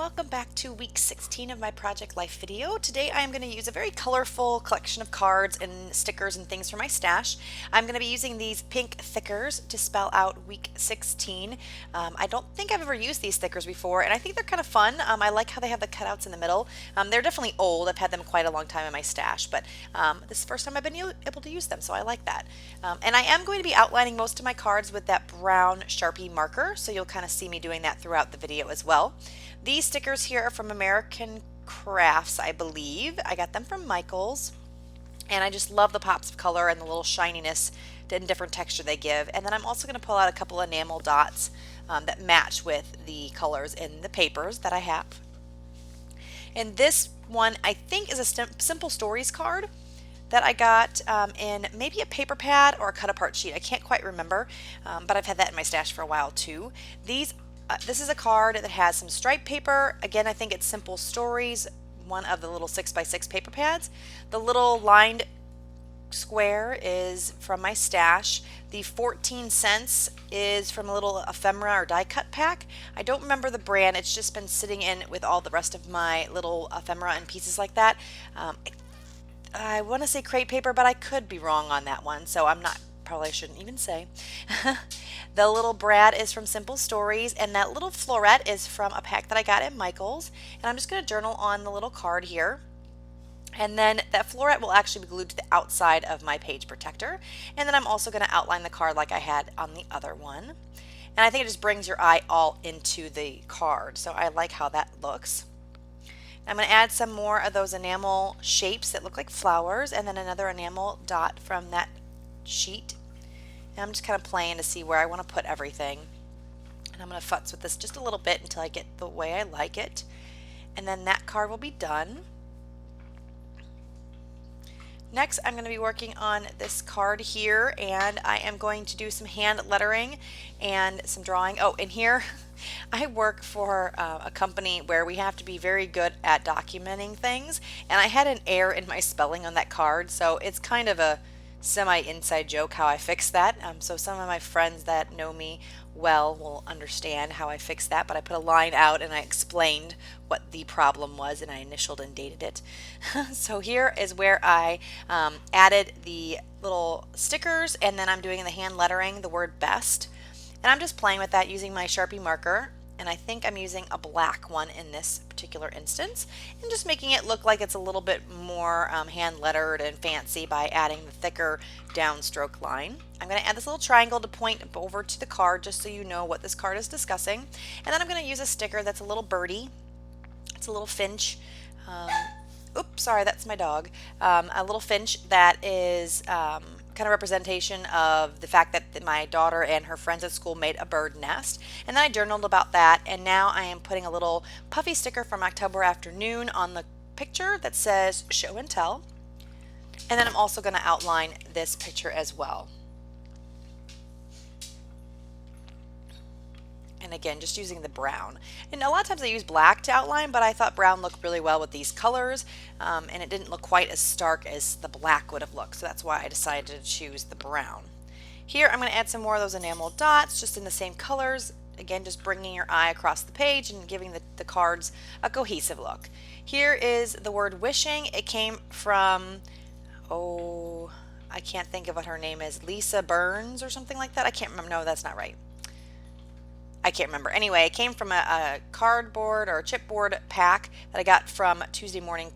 welcome back to week 16 of my Project Life video. Today I am going to use a very colorful collection of cards and stickers and things for my stash. I'm going to be using these pink thickers to spell out week 16. I don't think I've ever used these stickers before, and I think they're kind of fun. I like how they have the cutouts in the middle. They're definitely old. I've had them quite a long time in my stash, but this is the first time I've been able to use them, so I like that. And I am going to be outlining most of my cards with that brown Sharpie marker, so you'll kind of see me doing that throughout the video as well. These stickers here are from American Crafts, I believe. I got them from Michaels, and I just love the pops of color and the little shininess and different texture they give. And then I'm also going to pull out a couple enamel dots that match with the colors in the papers that I have. And this one I think is a Simple Stories card that I got in maybe a paper pad or a cut apart sheet. I can't quite remember, but I've had that in my stash for a while too. This is a card that has some striped paper. Again, I think it's Simple Stories, one of the little 6x6 paper pads. The little lined square is from my stash. The 14 cents is from a little ephemera or die cut pack. I don't remember the brand. It's just been sitting in with all the rest of my little ephemera and pieces like that. I want to say crate paper, but I could be wrong on that one, so probably I shouldn't even say. The little Brad is from Simple Stories, and that little floret is from a pack that I got at Michaels. And I'm just going to journal on the little card here. And then that floret will actually be glued to the outside of my page protector. And then I'm also going to outline the card like I had on the other one. And I think it just brings your eye all into the card. So I like how that looks. I'm going to add some more of those enamel shapes that look like flowers, and then another enamel dot from that sheet. And I'm just kind of playing to see where I want to put everything. And I'm going to futz with this just a little bit until I get the way I like it. And then that card will be done. Next, I'm going to be working on this card here, and I am going to do some hand lettering and some drawing. Oh, and here I work for a company where we have to be very good at documenting things, and I had an error in my spelling on that card, so it's kind of a semi-inside joke how I fixed that. So some of my friends that know me well will understand how I fixed that, but I put a line out and I explained what the problem was, and I initialed and dated it. So here is where I added the little stickers, and then I'm doing the hand lettering the word best, and I'm just playing with that using my Sharpie marker. And I think I'm using a black one in this particular instance, and just making it look like it's a little bit more hand lettered and fancy by adding the thicker downstroke line. I'm going to add this little triangle to point over to the card just so you know what this card is discussing. And then I'm going to use a sticker that's a little birdie. It's a little finch. Oops, sorry, that's my dog. A little finch that is kind of representation of the fact that my daughter and her friends at school made a bird nest. And then I journaled about that, and now I am putting a little puffy sticker from October Afternoon on the picture that says show and tell. And then I'm also going to outline this picture as well. And again, just using the brown. And a lot of times I use black to outline, but I thought brown looked really well with these colors, and it didn't look quite as stark as the black would have looked, so that's why I decided to choose the brown. Here I'm going to add some more of those enamel dots just in the same colors, again just bringing your eye across the page and giving the cards a cohesive look. Here is the word wishing. It came from, oh, I can't think of what her name is, Lisa Burns or something like that. I can't remember. No, that's not right. I can't remember. Anyway, it came from a cardboard or a chipboard pack that I got from Tuesday Morning,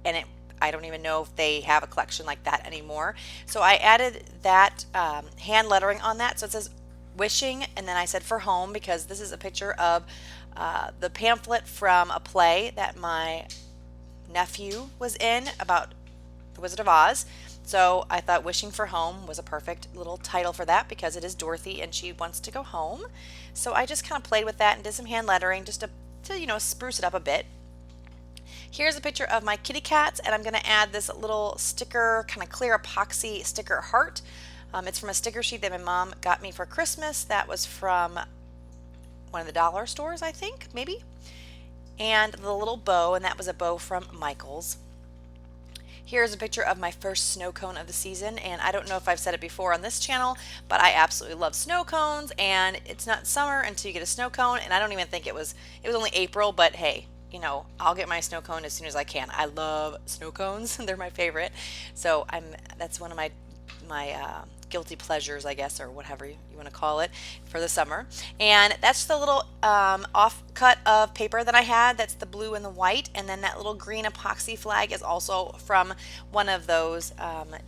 and I don't even know if they have a collection like that anymore. So I added that hand lettering on that. So it says wishing, and then I said for home, because this is a picture of the pamphlet from a play that my nephew was in about the Wizard of Oz. So I thought wishing for home was a perfect little title for that, because it is Dorothy and she wants to go home. So I just kind of played with that and did some hand lettering just to you know, spruce it up a bit. Here's a picture of my kitty cats, and I'm going to add this little sticker, kind of clear epoxy sticker heart. It's from a sticker sheet that my mom got me for Christmas. That was from one of the dollar stores, I think, maybe. And the little bow, and that was a bow from Michaels. Here's a picture of my first snow cone of the season, and I don't know if I've said it before on this channel, but I absolutely love snow cones, and it's not summer until you get a snow cone, and I don't even think it was only April, but hey, you know, I'll get my snow cone as soon as I can. I love snow cones. They're my favorite. So that's one of my guilty pleasures, I guess, or whatever you want to call it, for the summer. And that's the little off cut of paper that I had. That's the blue and the white. And then that little green epoxy flag is also from one of those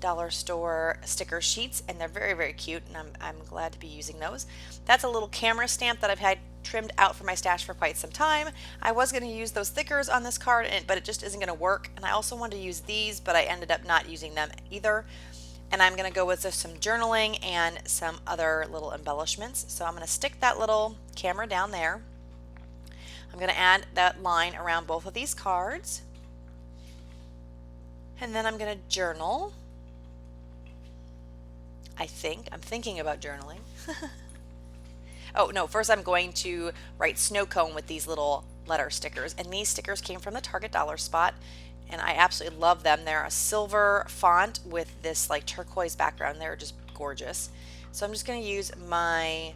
dollar store sticker sheets. And they're very, very cute. And I'm glad to be using those. That's a little camera stamp that I've had trimmed out for my stash for quite some time. I was going to use those thickers on this card, but it just isn't going to work. And I also wanted to use these, but I ended up not using them either. And I'm going to go with just some journaling and some other little embellishments. So I'm going to stick that little camera down there. I'm going to add that line around both of these cards. And then I'm going to journal. I'm thinking about journaling. Oh no, first I'm going to write snow cone with these little letter stickers. And these stickers came from the Target Dollar Spot. And I absolutely love them. They're a silver font with this like turquoise background. They're just gorgeous. So I'm just going to use my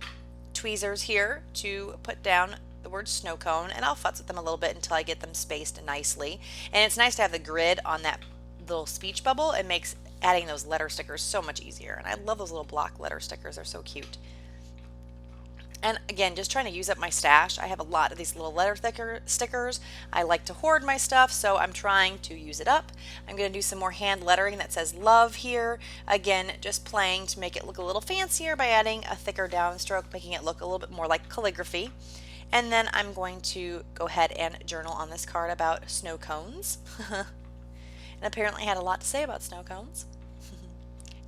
tweezers here to put down the word snow cone, and I'll futz with them a little bit until I get them spaced nicely. And it's nice to have the grid on that little speech bubble. It makes adding those letter stickers so much easier. And I love those little block letter stickers. They're so cute. And again, just trying to use up my stash. I have a lot of these little letter stickers. I like to hoard my stuff, so I'm trying to use it up. I'm going to do some more hand lettering that says love here. Again, just playing to make it look a little fancier by adding a thicker downstroke, making it look a little bit more like calligraphy. And then I'm going to go ahead and journal on this card about snow cones. And apparently I had a lot to say about snow cones.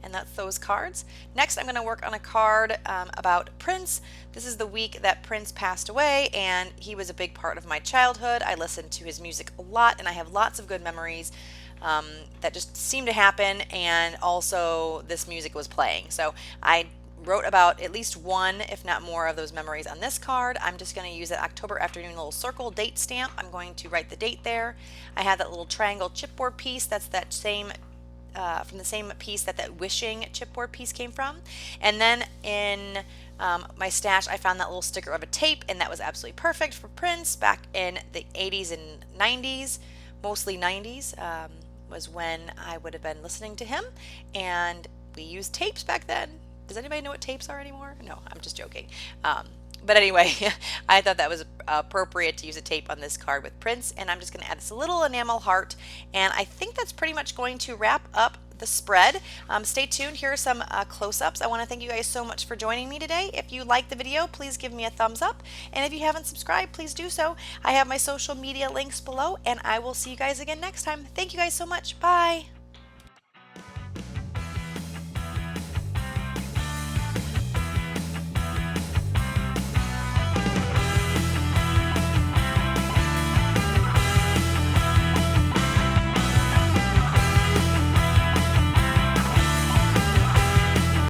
And that's those cards. Next, I'm going to work on a card about Prince. This is the week that Prince passed away, and he was a big part of my childhood. I listened to his music a lot, and I have lots of good memories that just seemed to happen, and also this music was playing. So I wrote about at least one, if not more, of those memories on this card. I'm just going to use that October afternoon little circle date stamp. I'm going to write the date there. I have that little triangle chipboard piece. That's that same from the same piece that wishing chipboard piece came from. And then in my stash, I found that little sticker of a tape, and that was absolutely perfect for Prince back in the 80s and 90s, mostly 90s, was when I would have been listening to him, and we used tapes back then. Does anybody know what tapes are anymore? No, I'm just joking. But anyway, I thought that was appropriate to use a tape on this card with Prince, and I'm just going to add this little enamel heart, and I think that's pretty much going to wrap up the spread. Stay tuned. Here are some close-ups. I want to thank you guys so much for joining me today. If you liked the video, please give me a thumbs up, and if you haven't subscribed, please do so. I have my social media links below, and I will see you guys again next time. Thank you guys so much. Bye.